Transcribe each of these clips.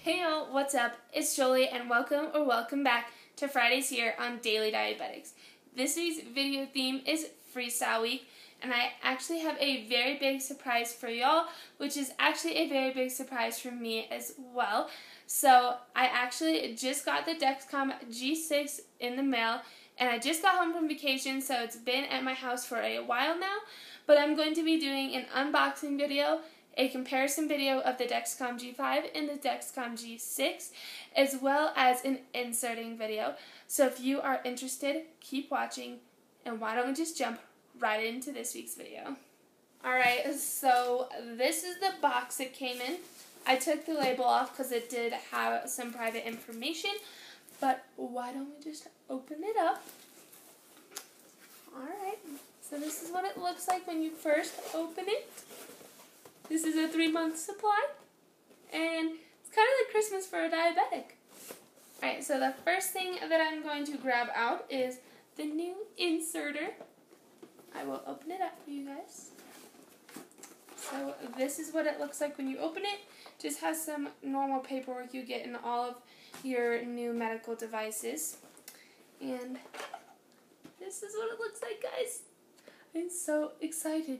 Hey y'all, what's up? It's Joleigh and welcome back to Fridays here on Daily Diabetics. This week's video theme is Freestyle Week, and I actually have a very big surprise for y'all, which is actually a very big surprise for me as well. So I actually just got the Dexcom G6 in the mail, and I just got home from vacation, so it's been at my house for a while now, but I'm going to be doing an unboxing video, a comparison video of the Dexcom G5 and the Dexcom G6, as well as an inserting video. So if you are interested, keep watching, and why don't we just jump right into this week's video. Alright, so this is the box it came in. I took the label off because it did have some private information, but why don't we just open it up? Alright, so this is what it looks like when you first open it. This is a 3-month supply, and it's kind of like Christmas for a diabetic. Alright, so the first thing that I'm going to grab out is the new inserter. I will open it up for you guys. So this is what it looks like when you open it. Just has some normal paperwork you get in all of your new medical devices. And this is what it looks like, guys. I'm so excited.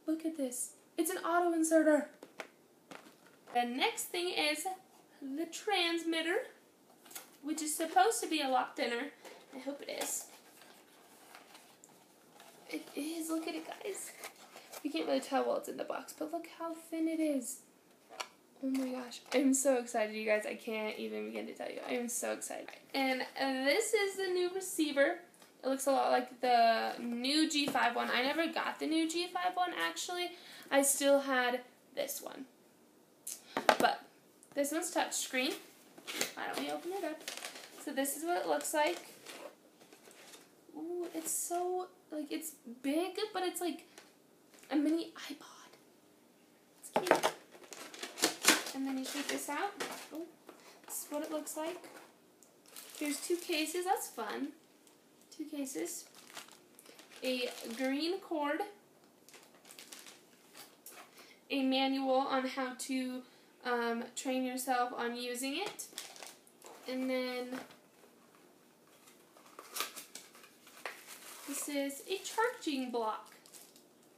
Look at this. It's an auto inserter. The next thing is the transmitter, which is supposed to be a lot thinner. I hope it is. It is. Look at it, guys. You can't really tell while it's in the box, but look how thin it is. Oh my gosh. I'm so excited, you guys. I can't even begin to tell you. I am so excited. And this is the new receiver. It looks a lot like the new G5 one. I never got the new G5 one, actually. I still had this one. But this one's touchscreen. Why don't we open it up? So this is what it looks like. Ooh, it's so, like, it's big, but it's like a mini iPod. It's cute. And then you take this out. Oh, this is what it looks like. Here's 2 cases. That's fun. 2 cases. A green cord. A manual on how to train yourself on using it. And then this is a charging block.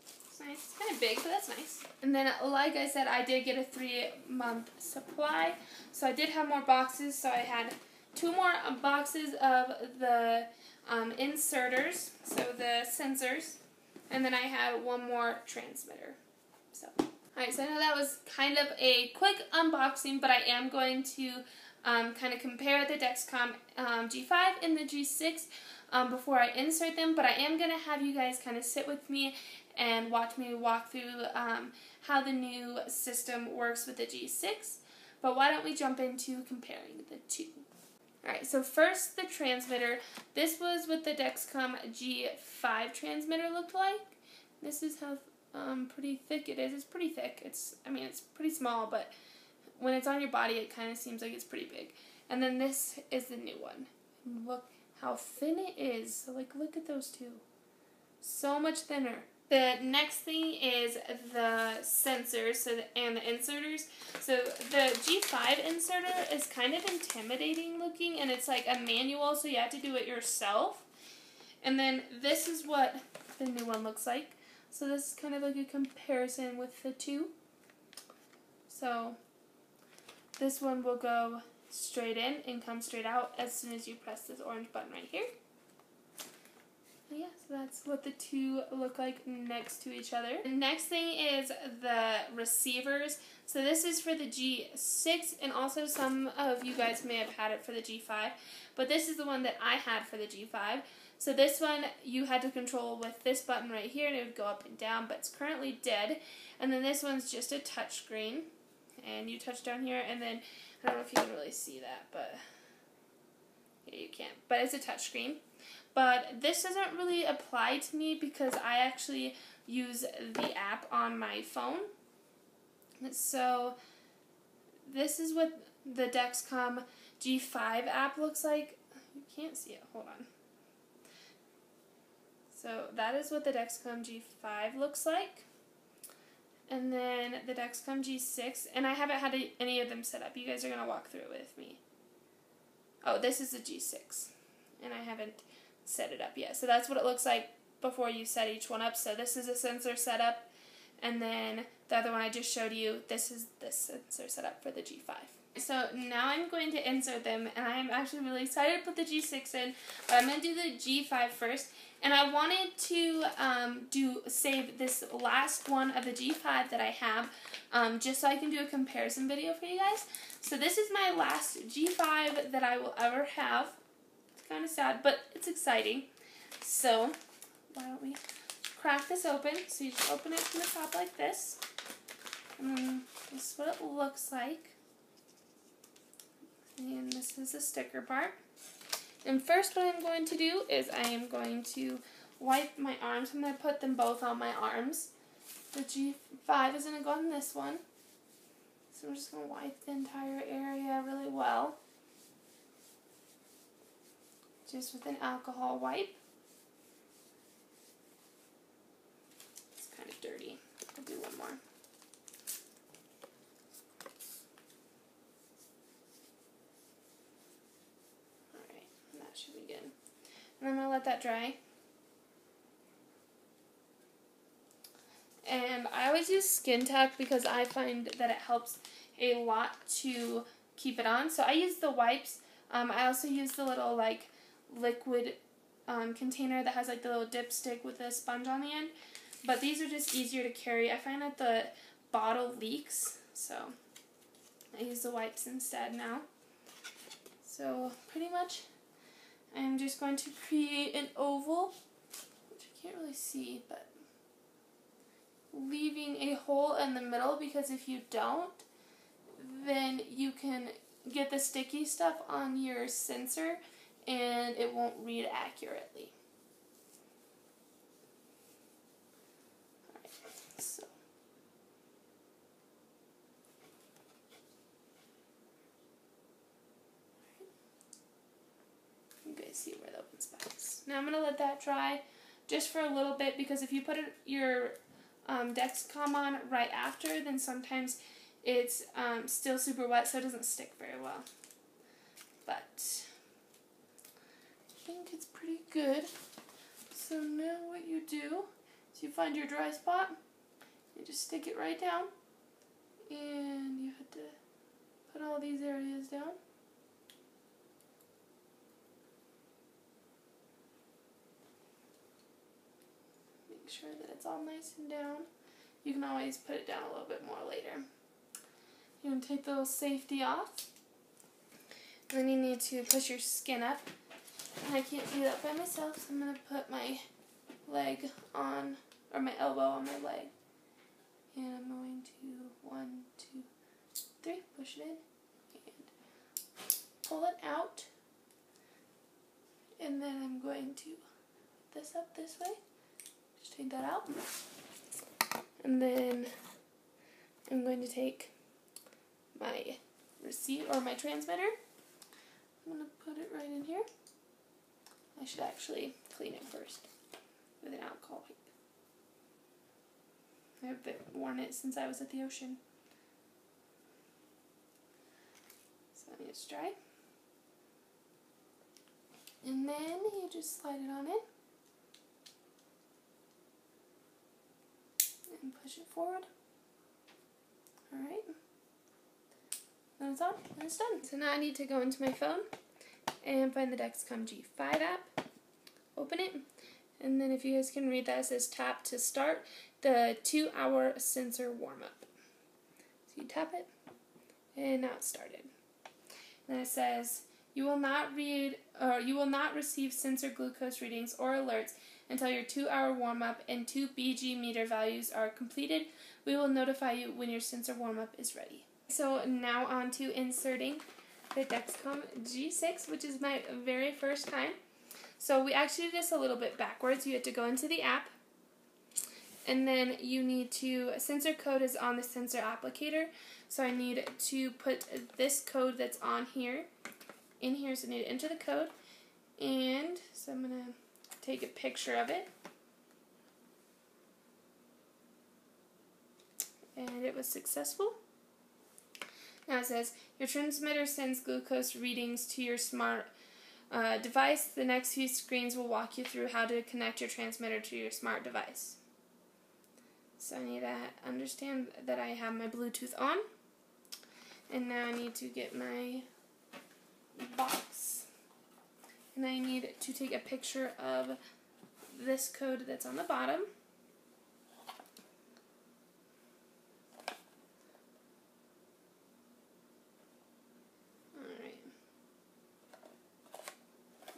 It's nice. It's kind of big, but that's nice. And then, like I said, I did get a 3-month supply. So I did have more boxes. So I had 2 more boxes of the inserters, so the sensors. And then I had 1 more transmitter. So, alright, so I know that was kind of a quick unboxing, but I am going to kind of compare the Dexcom G5 and the G6 before I insert them, but I am going to have you guys kind of sit with me and watch me walk through how the new system works with the G6, but why don't we jump into comparing the two. Alright, so first the transmitter. This was what the Dexcom G5 transmitter looked like. This is how pretty thick it is. It's pretty thick. It's pretty small, but when it's on your body, it kind of seems like it's pretty big. And then this is the new one. Look how thin it is. So, like, look at those two. So much thinner. The next thing is the sensors and the inserters. So the G5 inserter is kind of intimidating looking, and it's like a manual, so you have to do it yourself. And then this is what the new one looks like. So this is kind of like a comparison with the two. So this one will go straight in and come straight out as soon as you press this orange button right here. Yeah, so that's what the two look like next to each other. The next thing is the receivers. So this is for the G6, and also some of you guys may have had it for the G5, but this is the one that I had for the G5. So this one you had to control with this button right here, and it would go up and down, but it's currently dead. And then this one's just a touch screen, and you touch down here, and then, I don't know if you can really see that, but yeah, you can't. But it's a touch screen. But this doesn't really apply to me because I actually use the app on my phone. So this is what the Dexcom G5 app looks like. You can't see it. Hold on. So that is what the Dexcom G5 looks like. and then the Dexcom G6, and I haven't had any of them set up. You guys are going to walk through it with me. Oh, this is the G6, and I haven't set it up yet. So that's what it looks like before you set each one up. So this is a sensor setup, and then the other one I just showed you, this is the sensor setup for the G5. So now I'm going to insert them, and I'm actually really excited to put the G6 in, but I'm going to do the G5 first. And I wanted to save this last one of the G5 that I have, just so I can do a comparison video for you guys. So this is my last G5 that I will ever have. It's kind of sad, but it's exciting. So why don't we crack this open? So you just open it from the top like this. And then this is what it looks like. And this is the sticker part. And first what I'm going to do is I am going to wipe my arms. I'm going to put them both on my arms. The G5 is going to go on this one. So I'm just going to wipe the entire area really well. Just with an alcohol wipe. It's kind of dirty. I'll do one more. Should be good. And I'm going to let that dry. And I always use Skin Tech because I find that it helps a lot to keep it on. So I use the wipes. I also use the little like liquid container that has like the little dipstick with a sponge on the end. But these are just easier to carry. I find that the bottle leaks, so I use the wipes instead now. So pretty much I'm just going to create an oval, which I can't really see, but leaving a hole in the middle, because if you don't, then you can get the sticky stuff on your sensor and it won't read accurately. Alright, so you guys see where the open spot is. Now I'm going to let that dry just for a little bit, because if you put your Dexcom on right after, then sometimes it's still super wet, so it doesn't stick very well. But I think it's pretty good. So now what you do is you find your dry spot, you just stick it right down, and you have to put all these areas down. Make sure that it's all nice and down. You can always put it down a little bit more later. You're going to take the little safety off. And then you need to push your skin up. And I can't do that by myself, so I'm going to put my leg on, or my elbow on my leg. And I'm going to 1, 2, 3, push it in, and pull it out. And then I'm going to put this up this way. Just take that out. And then I'm going to take my receipt or my transmitter. I'm going to put it right in here. I should actually clean it first with an alcohol wipe. I've worn it since I was at the ocean. So it's dry. And then you just slide it on in. And push it forward. Alright. Then it's on, and it's done. So now I need to go into my phone and find the Dexcom G5 app. Open it. And then if you guys can read that, it says tap to start the 2-hour sensor warm-up. So you tap it, and now it's started. And then it says, you will not receive sensor glucose readings or alerts until your 2-hour warm-up and 2 BG meter values are completed. We will notify you when your sensor warm-up is ready. So now on to inserting the Dexcom G6, which is my very first time. So we actually did this a little bit backwards. You have to go into the app, and then you need to, sensor code is on the sensor applicator. So I need to put this code that's on here in here. So I need to enter the code, and so I'm going to take a picture of it. and it was successful. Now it says, your transmitter sends glucose readings to your smart device. The next few screens will walk you through how to connect your transmitter to your smart device. So I need to understand that I have my Bluetooth on. And now I need to get my box. And I need to take a picture of this code that's on the bottom. Alright.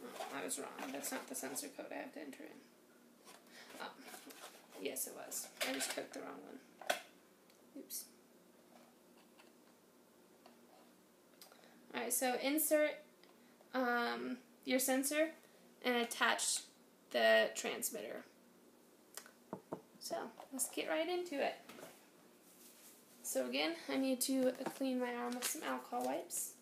Oh, I was wrong. That's not the sensor code I have to enter in. Oh, yes it was. I just clicked the wrong one. Oops. Alright, so insert your sensor and attach the transmitter. So let's get right into it. So again, I need to clean my arm with some alcohol wipes.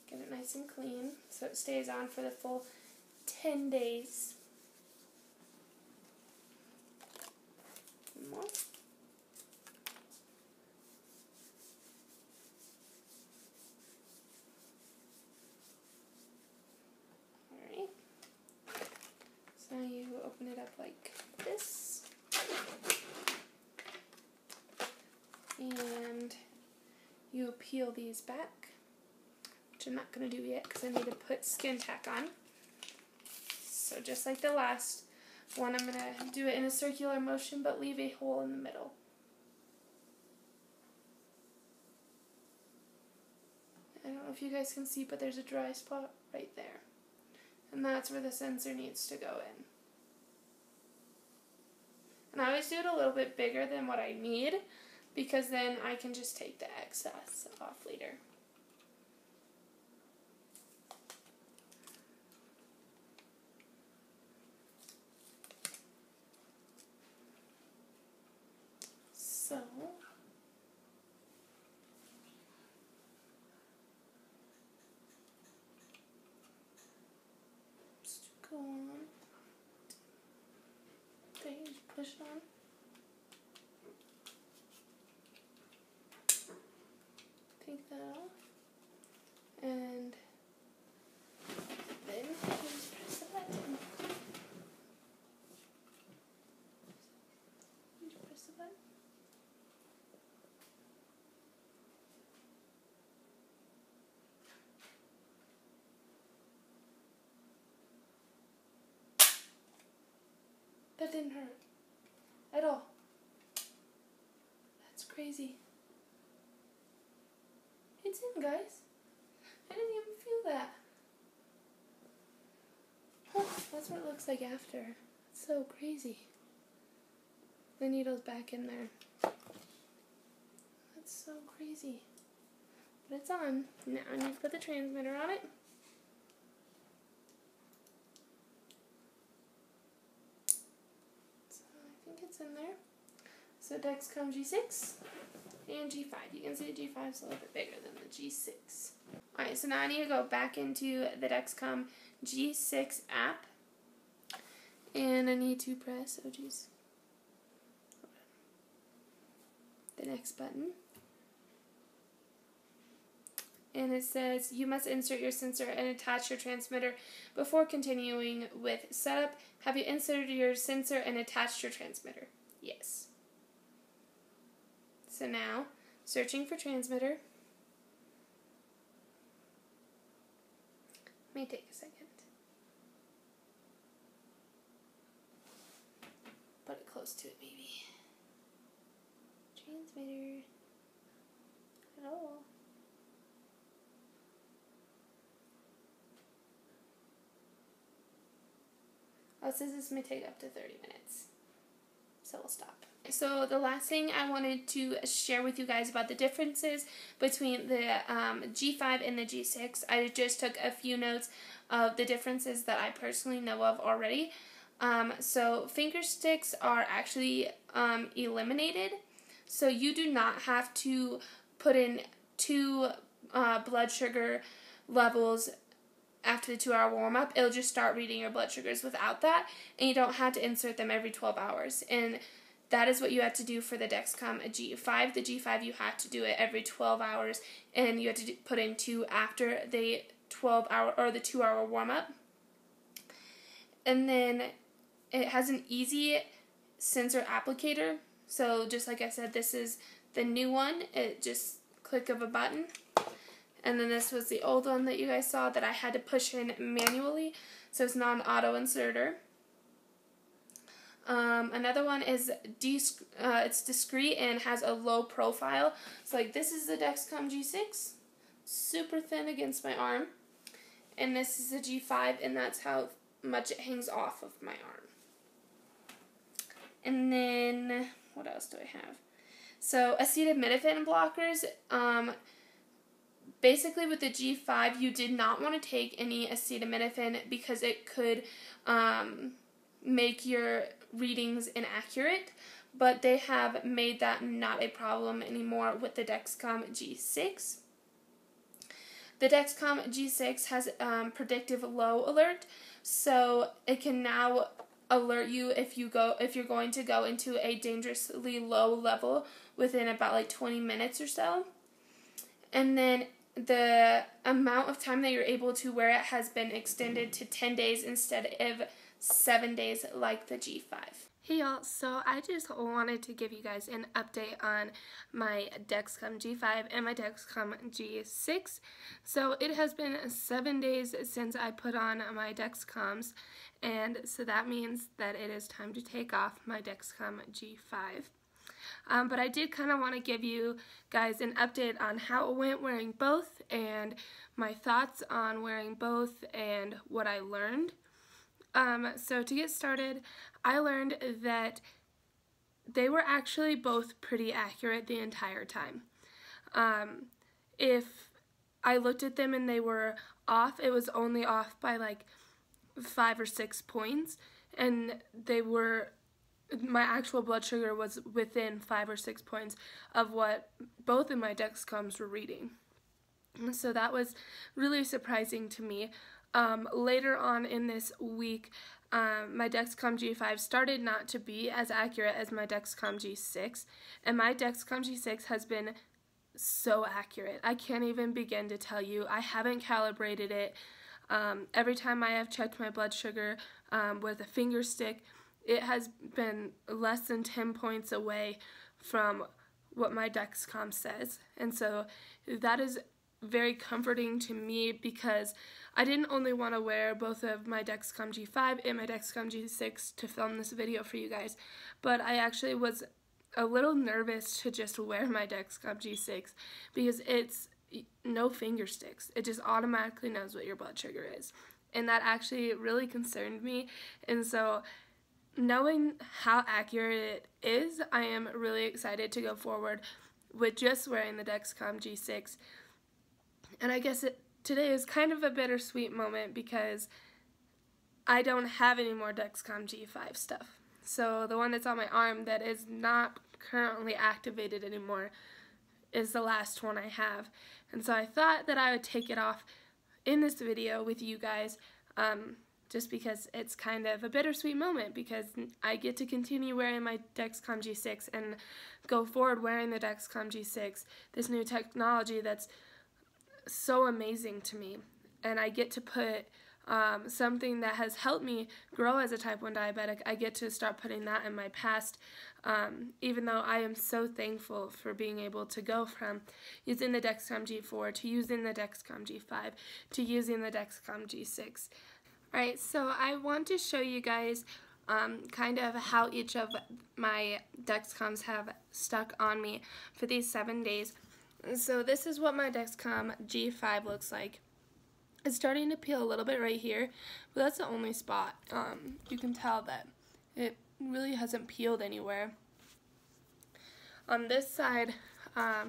Get it nice and clean so it stays on for the full 10 days. One more. So you open it up like this, and you peel these back, which I'm not going to do yet because I need to put skin tack on. So just like the last one, I'm going to do it in a circular motion but leave a hole in the middle. I don't know if you guys can see, but there's a dry spot right there. And that's where the sensor needs to go in. And I always do it a little bit bigger than what I need, because then I can just take the excess off later. So go on. Okay, just push it on. Take that off. And then just press the button. Just press the button. That didn't hurt at all. That's crazy. It's in, guys. I didn't even feel that. Huh, that's what it looks like after. It's so crazy. The needle's back in there. That's so crazy. But it's on. Now I need to put the transmitter on it. It's in there. So Dexcom G6 and G5. You can see the G5 is a little bit bigger than the G6. Alright, so now I need to go back into the Dexcom G6 app. And I need to press, oh geez, the next button. And it says, you must insert your sensor and attach your transmitter before continuing with setup. Have you inserted your sensor and attached your transmitter? Yes. So now, searching for transmitter. May take a second. Put it close to it, maybe. Transmitter. Hello. Oh, it says this may take up to 30 minutes. So we'll stop. So the last thing I wanted to share with you guys about the differences between the G5 and the G6. I just took a few notes of the differences that I personally know of already. So finger sticks are actually eliminated. So you do not have to put in two blood sugar levels after the 2-hour warm-up, it'll just start reading your blood sugars without that, and you don't have to insert them every 12 hours. And that is what you had to do for the Dexcom G5. The G5, you had to do it every 12 hours, and you had to put in 2 after the 12-hour or the 2-hour warm-up. And then it has an easy sensor applicator. So just like I said, this is the new one. It just click of a button. And then this was the old one that you guys saw that I had to push in manually. So it's not an auto inserter. Another one is it's discreet and has a low profile. So like this is the Dexcom G6, super thin against my arm, and this is the G5, and that's how much it hangs off of my arm. And then what else do I have? So acetaminophen blockers. Basically with the G5, you did not want to take any acetaminophen because it could make your readings inaccurate, but they have made that not a problem anymore with the Dexcom G6. The Dexcom G6 has predictive low alert, so it can now alert you if you're going to go into a dangerously low level within about like 20 minutes or so. And then the amount of time that you're able to wear it has been extended to 10 days instead of 7 days like the G5. Hey y'all, so I just wanted to give you guys an update on my Dexcom G5 and my Dexcom G6. So it has been 7 days since I put on my Dexcoms, and so that means that it is time to take off my Dexcom G5. But I did kind of want to give you guys an update on how it went wearing both and my thoughts on wearing both and what I learned. So to get started, I learned that they were actually both pretty accurate the entire time. If I looked at them and they were off, it was only off by like 5 or 6 points, and my actual blood sugar was within 5 or 6 points of what both of my Dexcoms were reading. So that was really surprising to me. Later on in this week, my Dexcom G5 started not to be as accurate as my Dexcom G6, and my Dexcom G6 has been so accurate. I can't even begin to tell you. I haven't calibrated it. Every time I have checked my blood sugar with a finger stick, it has been less than 10 points away from what my Dexcom says. And so that is very comforting to me, because I didn't only want to wear both of my Dexcom G5 and my Dexcom G6 to film this video for you guys, but I actually was a little nervous to just wear my Dexcom G6 because it's no finger sticks. It just automatically knows what your blood sugar is, and that actually really concerned me. And so knowing how accurate it is, I am really excited to go forward with just wearing the Dexcom G6. And I guess today is kind of a bittersweet moment because I don't have any more Dexcom G5 stuff. So the one that's on my arm that is not currently activated anymore is the last one I have. And so I thought that I would take it off in this video with you guys, just because it's kind of a bittersweet moment, because I get to continue wearing my Dexcom G6 and go forward wearing the Dexcom G6, this new technology that's so amazing to me, and I get to put something that has helped me grow as a type 1 diabetic. I get to start putting that in my past, even though I am so thankful for being able to go from using the Dexcom G4 to using the Dexcom G5 to using the Dexcom G6. Alright, so I want to show you guys kind of how each of my Dexcoms have stuck on me for these 7 days. So this is what my Dexcom G5 looks like. It's starting to peel a little bit right here, but that's the only spot. You can tell that it really hasn't peeled anywhere. On this side, I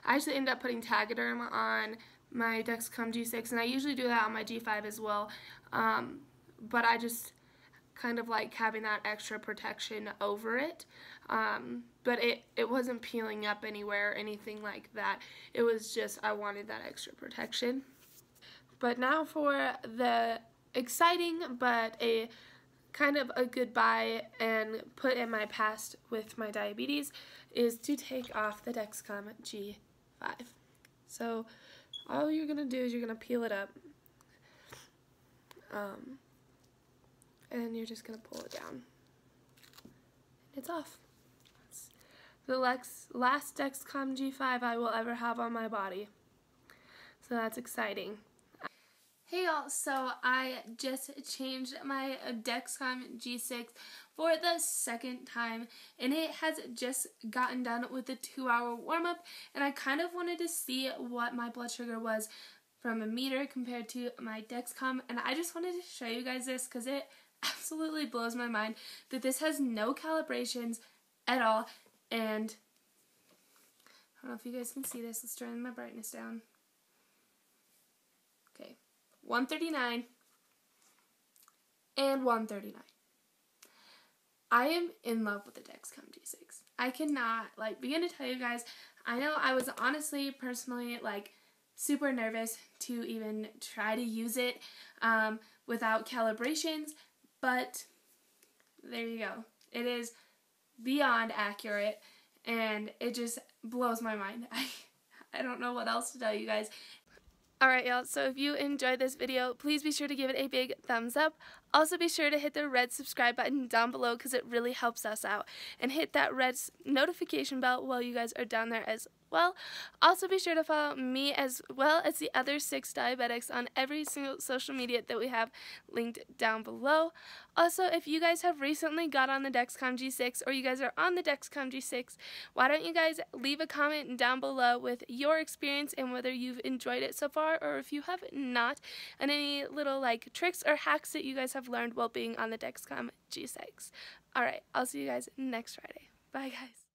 actually ended up putting Tegaderm on my Dexcom G6, and I usually do that on my G5 as well, but I just kind of like having that extra protection over it. But it wasn't peeling up anywhere or anything like that. It was just I wanted that extra protection. But now for the exciting but a kind of a goodbye and put in my past with my diabetes is to take off the Dexcom G5. So all you're going to do is you're going to peel it up, and you're just going to pull it down. It's off. It's the last Dexcom G5 I will ever have on my body. So that's exciting. Hey y'all, so I just changed my Dexcom G6 for the second time, and it has just gotten done with a 2-hour warm-up, and I kind of wanted to see what my blood sugar was from a meter compared to my Dexcom, and I just wanted to show you guys this because it absolutely blows my mind that this has no calibrations at all. And I don't know if you guys can see this. Let's turn my brightness down. Okay. 139 and 139. I am in love with the Dexcom G6. I cannot begin to tell you guys. I know I was honestly personally super nervous to even try to use it without calibrations, but there you go. It is beyond accurate, and it just blows my mind. I don't know what else to tell you guys. Alright y'all, so if you enjoyed this video, please be sure to give it a big thumbs up. Also be sure to hit the red subscribe button down below because it really helps us out. And hit that red notification bell while you guys are down there as well. Also be sure to follow me as well as the other 6 diabetics on every single social media that we have linked down below. Also, if you guys have recently got on the Dexcom G6 or you guys are on the Dexcom G6, why don't you guys leave a comment down below with your experience and whether you've enjoyed it so far or if you have not, and any little tricks or hacks that you guys have learned while being on the Dexcom G6. Alright, I'll see you guys next Friday. Bye guys.